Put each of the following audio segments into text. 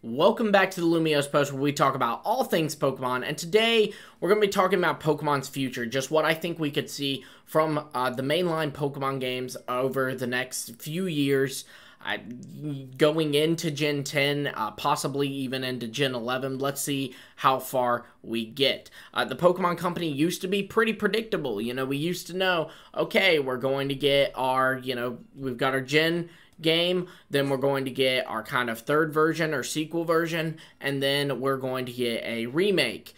Welcome back to the Lumiose Post, where we talk about all things Pokemon, and today we're going to be talking about Pokemon's future, just what I think we could see from the mainline Pokemon games over the next few years, going into Gen 10, possibly even into Gen 11. Let's see how far we get. The Pokemon Company used to be pretty predictable. We used to know, okay, we're going to get our, we've got our Gen game, then we're going to get our kind of third version or sequel version, and then we're going to get a remake.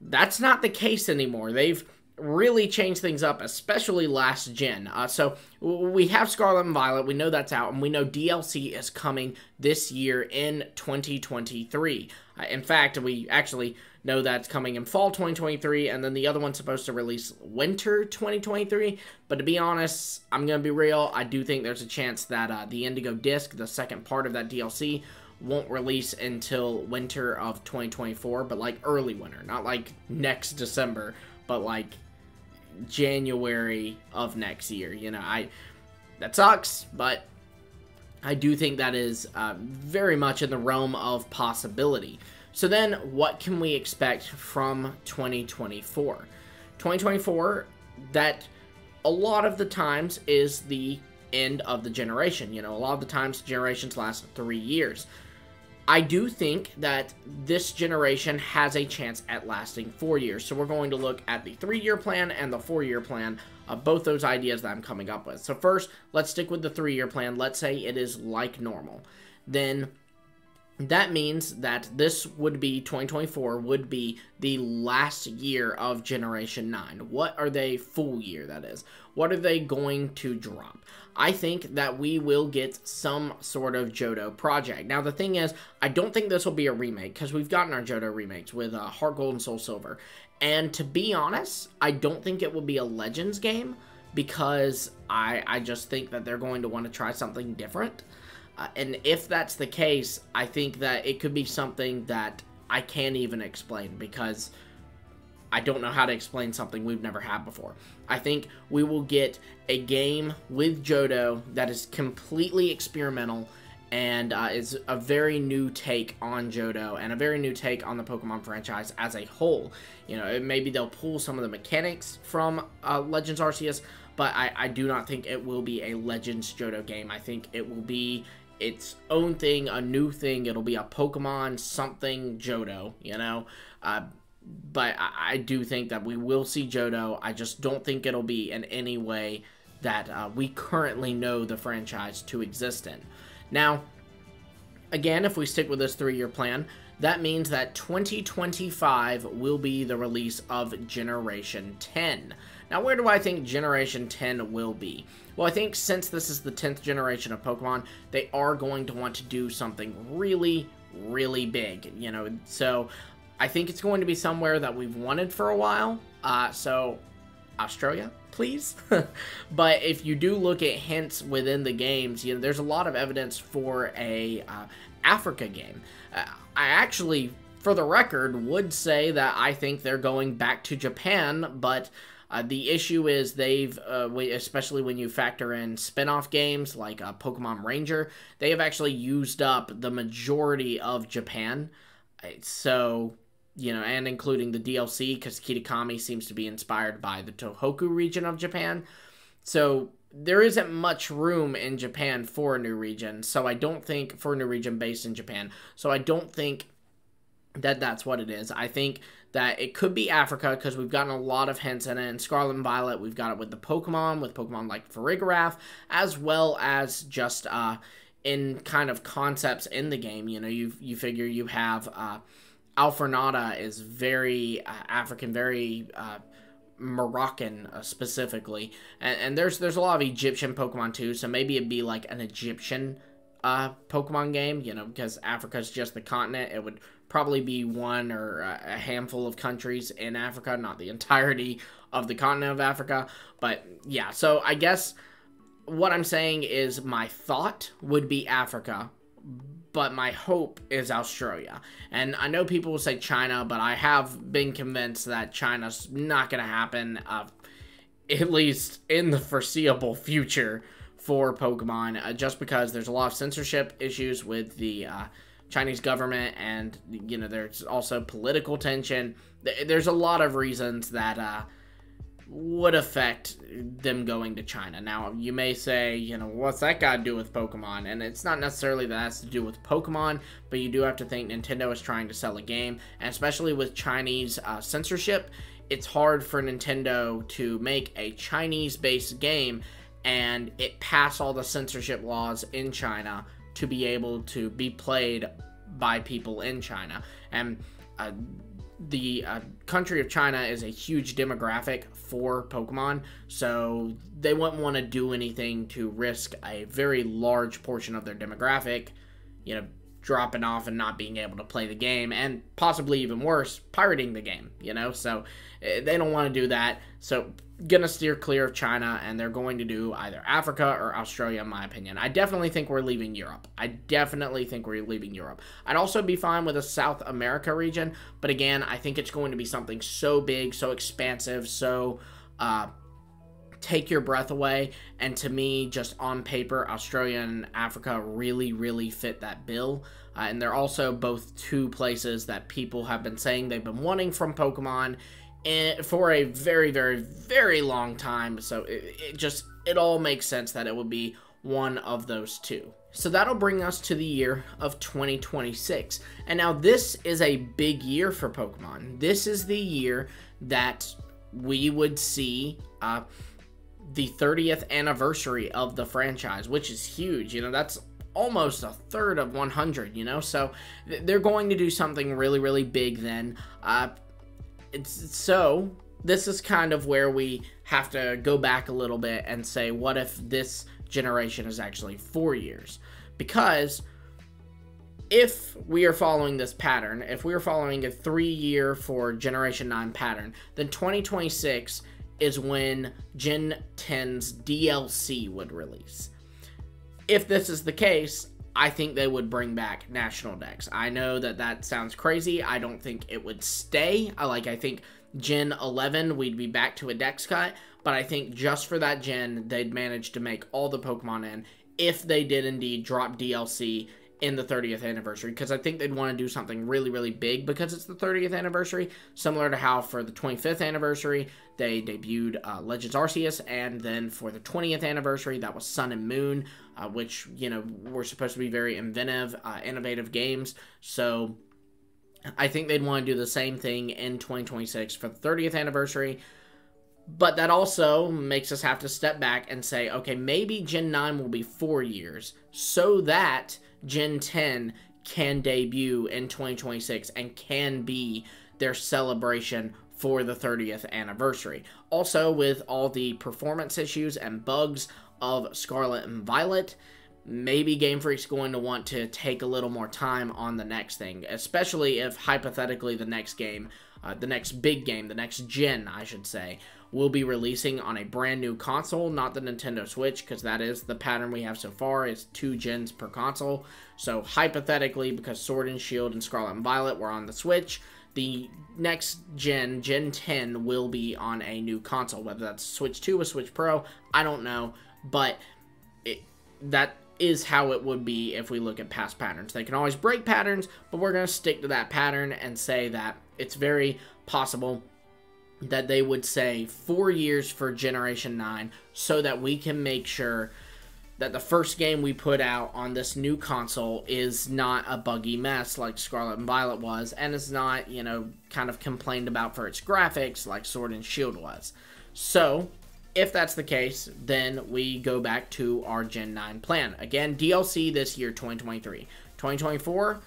That's not the case anymore. They've really changed things up, especially last gen. So we have Scarlet and Violet, we know that's out, and we know DLC is coming this year in 2023. In fact, we actually know that's coming in fall 2023, and then the other one's supposed to release winter 2023. But to be honest, I'm going to be real, I do think there's a chance that the Indigo Disc, the second part of that DLC, won't release until winter of 2024, but like early winter, not like next December, but like January of next year. That sucks, but I do think that is very much in the realm of possibility. So then, what can we expect from 2024? 2024, that a lot of the times is the end of the generation. A lot of the times generations last 3 years. I do think that this generation has a chance at lasting 4 years. So we're going to look at the 3-year plan and the 4-year plan of both those ideas that I'm coming up with. So first, let's stick with the 3-year plan. Let's say it is like normal. Then that means that this would be, 2024 would be the last year of Generation 9. What are they, full year that is? What are they going to drop? I think that we will get some sort of Johto project. Now the thing is, I don't think this will be a remake, because we've gotten our Johto remakes with Heart Gold and Soul Silver. And to be honest, I don't think it will be a Legends game, because I just think that they're going to want to try something different. And if that's the case, I think that it could be something that I can't even explain, because I don't know how to explain something we've never had before. I think we will get a game with Johto that is completely experimental and is a very new take on Johto and a very new take on the Pokemon franchise as a whole. Maybe they'll pull some of the mechanics from Legends Arceus, but I do not think it will be a Legends Johto game. I think it will be its own thing, a new thing. It'll be a Pokemon something Johto, but I do think that we will see Johto. I just don't think it'll be in any way that we currently know the franchise to exist in. Now, again, if we stick with this 3-year plan, that means that 2025 will be the release of Generation 10. Now, where do I think Generation 10 will be? Well, I think since this is the 10th generation of Pokemon, they are going to want to do something really, really big, so I think it's going to be somewhere that we've wanted for a while, so Australia, please. But if you do look at hints within the games, there's a lot of evidence for a Africa game. I actually, for the record, would say that I think they're going back to Japan, but the issue is they've, especially when you factor in spin-off games like Pokemon Ranger, they have actually used up the majority of Japan. So, and including the DLC, because Kitakami seems to be inspired by the Tohoku region of Japan. So there isn't much room in Japan for a new region, so I don't think, for a new region based in Japan, so I don't think that that's what it is. I think that it could be Africa, because we've gotten a lot of hints in it. In Scarlet and Violet, we've got it with Pokemon like Farigiraf, as well as just in kind of concepts in the game. You figure you have Alfornada is very African, very Moroccan specifically, and there's a lot of Egyptian Pokemon too, so maybe it'd be like an Egyptian Pokemon game, because Africa's just the continent. It would probably be one or a handful of countries in Africa, not the entirety of the continent of Africa. But yeah, so I guess what I'm saying is my thought would be Africa, but my hope is Australia. And I know people will say China, but I have been convinced that China's not going to happen, at least in the foreseeable future for Pokemon, just because there's a lot of censorship issues with the Chinese government, and, you know, there's also political tension. There's a lot of reasons that would affect them going to China. Now, you may say, you know, what's that got to do with Pokemon? And it's not necessarily that has to do with Pokemon, but you do have to think Nintendo is trying to sell a game, and especially with Chinese censorship, it's hard for Nintendo to make a Chinese-based game and it pass all the censorship laws in China to be able to be played by people in China. And the country of China is a huge demographic for Pokemon, so they wouldn't want to do anything to risk a very large portion of their demographic, you know, dropping off and not being able to play the game, and possibly even worse, pirating the game, you know. So they don't want to do that, so gonna steer clear of China, and they're going to do either Africa or Australia, in my opinion. I definitely think we're leaving Europe. I'd also be fine with a South America region, but again, I think it's going to be something so big, so expansive, so take your breath away, and to me, just on paper, Australia and Africa really fit that bill. And they're also both two places that people have been saying they've been wanting from Pokemon for a very long time, so it all makes sense that it would be one of those two. So that'll bring us to the year of 2026, and now this is a big year for Pokemon. This is the year that we would see the 30th anniversary of the franchise, which is huge. You know, that's almost a third of 100, you know, so they're going to do something really big then. So this is kind of where we have to go back a little bit and say, what if this generation is actually 4 years? Because if we are following this pattern, if we are following a 3-year for Generation 9 pattern, then 2026 is when Gen 10's DLC would release. If this is the case, I think they would bring back National Dex. I know that sounds crazy. I don't think it would stay. I think Gen 11, we'd be back to a Dex cut, but I think just for that gen, they'd manage to make all the Pokemon in, if they did indeed drop DLC in the 30th anniversary, because I think they'd want to do something really big because it's the 30th anniversary, similar to how for the 25th anniversary they debuted Legends Arceus, and then for the 20th anniversary that was Sun and Moon, which, you know, were supposed to be very innovative games. So I think they'd want to do the same thing in 2026 for the 30th anniversary. But that also makes us have to step back and say, okay, maybe Gen 9 will be 4 years so that Gen 10 can debut in 2026 and can be their celebration for the 30th anniversary. Also, with all the performance issues and bugs of Scarlet and Violet, maybe Game Freak's going to want to take a little more time on the next thing, especially if, hypothetically, the next game, the next big game, the next gen, I should say, will be releasing on a brand new console, not the Nintendo Switch, because that is the pattern we have so far, is 2 gens per console. So hypothetically, because Sword and Shield and Scarlet and Violet were on the Switch, the next gen, Gen 10, will be on a new console, whether that's Switch 2 or Switch Pro, I don't know, but that is how it would be if we look at past patterns. They can always break patterns, but we're going to stick to that pattern and say that it's very possible that they would say 4 years for Generation 9 so that we can make sure that the first game we put out on this new console is not a buggy mess like Scarlet and Violet was, and is not, you know, kind of complained about for its graphics like Sword and Shield was. So if that's the case, then we go back to our Gen 9 plan. Again, DLC this year, 2023. 2024,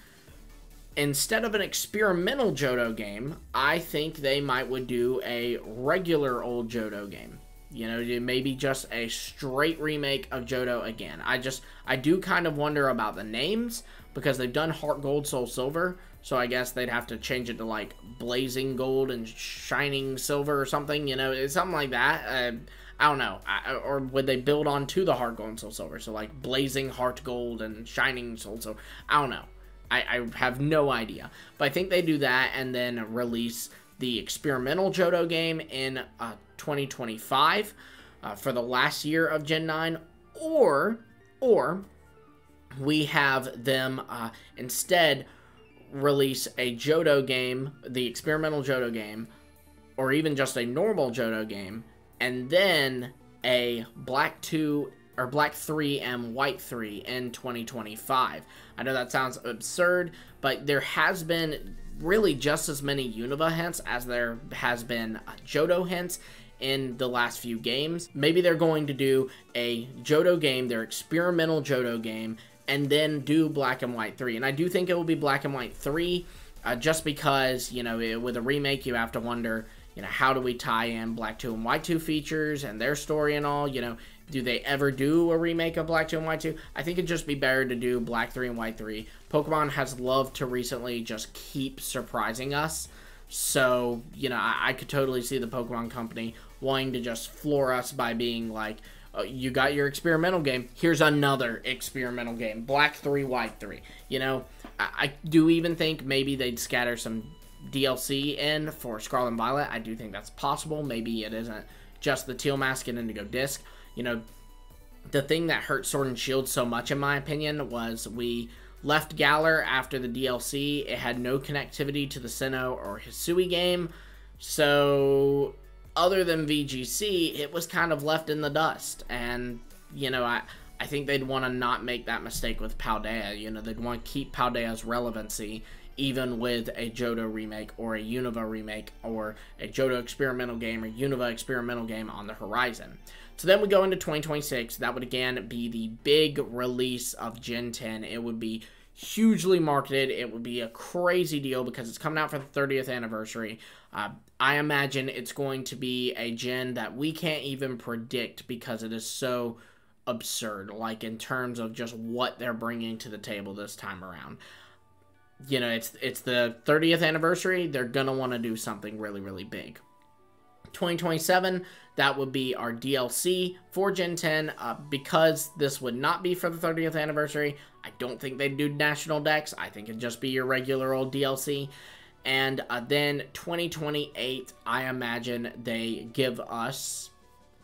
instead of an experimental Johto game, I think they would do a regular old Johto game. You know, maybe just a straight remake of Johto again. I do kind of wonder about the names, because they've done Heart Gold, Soul Silver, so I guess they'd have to change it to, like, Blazing Gold and Shining Silver or something, you know, something like that. I don't know. Or would they build on to the Heart Gold and Soul Silver? So, like, Blazing Heart Gold and Shining Soul Silver. I don't know. I have no idea. But I think they do that and then release the experimental Johto game in 2025 for the last year of Gen 9. Or we have them instead release a Johto game, the experimental Johto game, or even just a normal Johto game, and then a Black 2 or Black 3 and White 3 in 2025. I know that sounds absurd, but there has been really just as many Unova hints as there has been Johto hints in the last few games. Maybe they're going to do a Johto game, their experimental Johto game, and then do Black and White 3. And I do think it will be Black and White 3, just because, you know, with a remake, you have to wonder, you know, how do we tie in Black 2 and White 2 features and their story and all, you know, do they ever do a remake of Black 2 and White 2? I think it'd just be better to do Black 3 and White 3. Pokemon has loved to recently just keep surprising us. So, you know, I could totally see the Pokemon Company wanting to just floor us by being like, oh, you got your experimental game, here's another experimental game, Black 3, White 3. You know, I do even think maybe they'd scatter some DLC in for Scarlet and Violet. I do think that's possible. Maybe it isn't just the Teal Mask and Indigo Disc. You know, the thing that hurt Sword and Shield so much, in my opinion, was we left Galar after the DLC. It had no connectivity to the Sinnoh or Hisui game. So, other than VGC, it was kind of left in the dust. And, you know, I think they'd want to not make that mistake with Paldea. You know, they'd want to keep Paldea's relevancy, even with a Johto remake or a Unova remake or a Johto experimental game or Unova experimental game on the horizon. So then we go into 2026. That would again be the big release of Gen 10. It would be hugely marketed. It would be a crazy deal because it's coming out for the 30th anniversary. I imagine it's going to be a gen that we can't even predict because it is so absurd, like in terms of just what they're bringing to the table this time around. You know, it's the 30th anniversary. They're going to want to do something really, really big. 2027, that would be our DLC for Gen 10. Because this would not be for the 30th anniversary, I don't think they'd do National Dex. I think it'd just be your regular old DLC. And then 2028, I imagine they give us,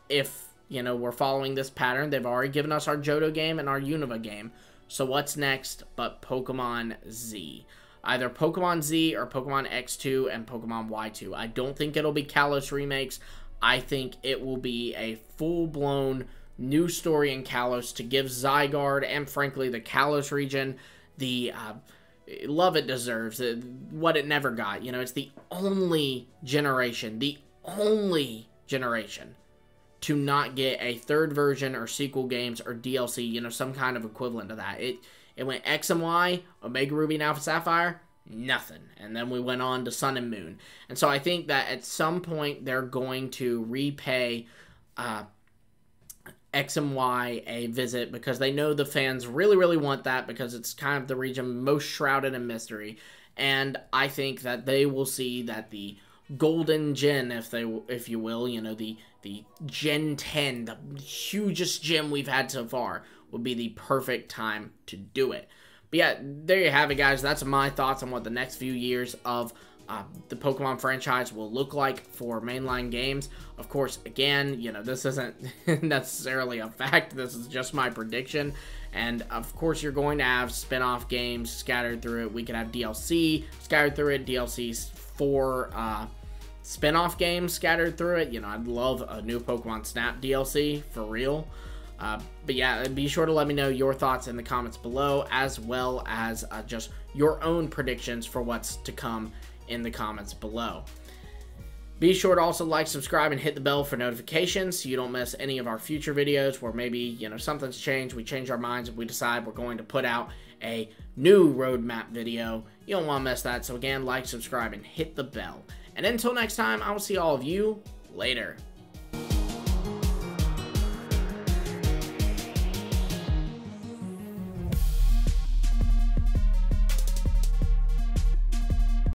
if, you know, we're following this pattern, they've already given us our Johto game and our Unova game. So what's next but Pokemon Z? Either Pokemon Z or Pokemon X2 and Pokemon Y2. I don't think it'll be Kalos remakes. I think it will be a full-blown new story in Kalos to give Zygarde and, frankly, the Kalos region the love it deserves, what it never got. You know, it's the only generation to not get a third version or sequel games or DLC, you know, some kind of equivalent to that. It went X and Y, Omega Ruby and Alpha Sapphire, nothing. And then we went on to Sun and Moon. And so I think that at some point they're going to repay X and Y a visit because they know the fans really, really want that because it's kind of the region most shrouded in mystery. And I think that they will see that the golden gen, if you will, you know, the Gen 10, the hugest gem we've had so far, would be the perfect time to do it. But yeah, there you have it, guys. That's my thoughts on what the next few years of the Pokemon franchise will look like for mainline games. Of course, again, you know, this isn't necessarily a fact. This is just my prediction. And of course, you're going to have spin-off games scattered through it. We could have DLC scattered through it, DLCs for spin-off games scattered through it. You know, I'd love a new Pokemon Snap DLC, for real. But yeah, be sure to let me know your thoughts in the comments below, as well as just your own predictions for what's to come in the comments below. Be sure to also like, subscribe, and hit the bell for notifications so you don't miss any of our future videos where maybe, you know, something's changed, we change our minds, and we decide we're going to put out a new roadmap video. You don't want to miss that. So again, like, subscribe, and hit the bell. And until next time, I will see all of you later.